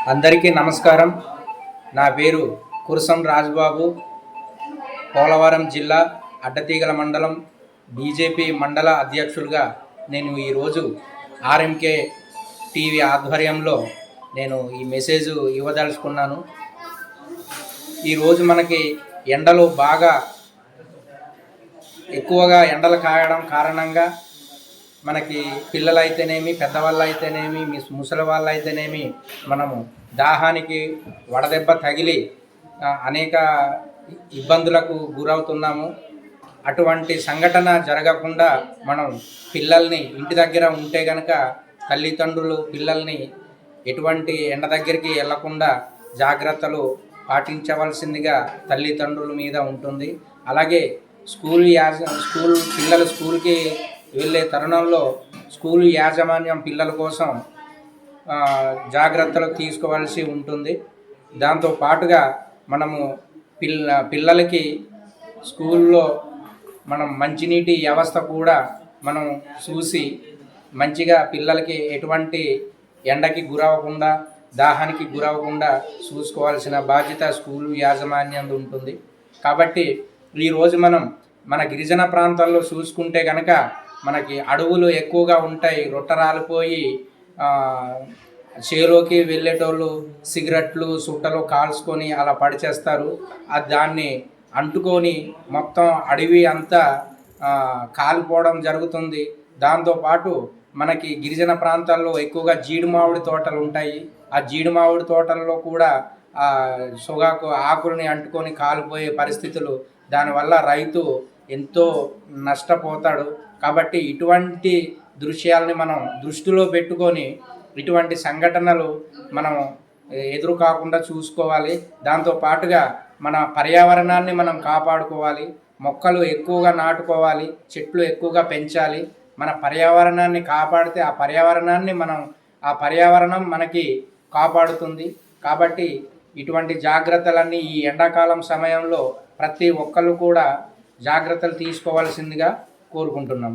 అందరికీ నమస్కారం. నా పేరు కురసం రాజ్బాబు. పోలవరం జిల్లా అడ్డతీగల మండలం బీజేపీ మండల అధ్యక్షులుగా నేను ఈరోజు ఆర్ఎంకే టీవీ ఆధ్వర్యంలో నేను ఈ మెసేజ్ ఇవ్వదలుచుకున్నాను. ఈరోజు మనకి ఎండలు బాగా ఎక్కువగా ఎండలు కాయడం కారణంగా మనకి పిల్లలైతేనేమి, పెద్దవాళ్ళు అయితేనేమి, ముసలి వాళ్ళు అయితేనేమి మనము దాహానికి వడదెబ్బ తగిలి అనేక ఇబ్బందులకు గురవుతున్నాము. అటువంటి సంఘటన జరగకుండా మనం పిల్లల్ని ఇంటి దగ్గర ఉంటే కనుక తల్లిదండ్రులు పిల్లల్ని ఎటువంటి ఎండ దగ్గరికి వెళ్లకుండా జాగ్రత్తలు పాటించవలసిందిగా తల్లిదండ్రుల మీద ఉంటుంది. అలాగే పిల్లలు స్కూల్కి వెళ్ళే తరుణంలో స్కూల్ యాజమాన్యం పిల్లల కోసం జాగ్రత్తలు తీసుకోవాల్సి ఉంటుంది. దాంతో పాటుగా మనము పిల్లలకి స్కూల్లో మనం మంచినీటి వ్యవస్థ కూడా మనం చూసి మంచిగా పిల్లలకి ఎటువంటి ఎండకి గురవ్వకుండా, దాహానికి గురవ్వకుండా చూసుకోవాల్సిన బాధ్యత స్కూల్ యాజమాన్యం ఉంటుంది. కాబట్టి ఈరోజు మన గిరిజన ప్రాంతాల్లో చూసుకుంటే కనుక మనకి అడవులు ఎక్కువగా ఉంటాయి. రొట్టరాలిపోయి చేలోకి వెళ్ళేటోళ్ళు సిగరెట్లు సుట్టలు కాల్చుకొని అలా పడిచేస్తారు. దాన్ని అంటుకొని మొత్తం అడవి అంతా కాలిపోవడం జరుగుతుంది. దాంతోపాటు మనకి గిరిజన ప్రాంతాల్లో ఎక్కువగా జీడి మామిడి తోటలు ఉంటాయి. ఆ జీడి మామిడి తోటల్లో కూడా పొగాకు ఆకుల్ని అంటుకొని కాలిపోయే పరిస్థితులు. దానివల్ల రైతు ఎంతో నష్టపోతాడు. కాబట్టి ఇటువంటి దృశ్యాలని మనం దృష్టిలో పెట్టుకొని ఇటువంటి సంఘటనలు మనం ఎదురు కాకుండా చూసుకోవాలి. దాంతోపాటుగా మన పర్యావరణాన్ని మనం కాపాడుకోవాలి. మొక్కలు ఎక్కువగా నాటుకోవాలి, చెట్లు ఎక్కువగా పెంచాలి. మన పర్యావరణాన్ని కాపాడితే ఆ పర్యావరణం మనకి కాపాడుతుంది. కాబట్టి ఇటువంటి జాగ్రత్తలన్నీ ఈ ఎండాకాలం సమయంలో ప్రతి ఒక్కళ్ళు కూడా జాగ్రత్తలు తీసుకోవాల్సిందిగా కోరుకుంటున్నాం.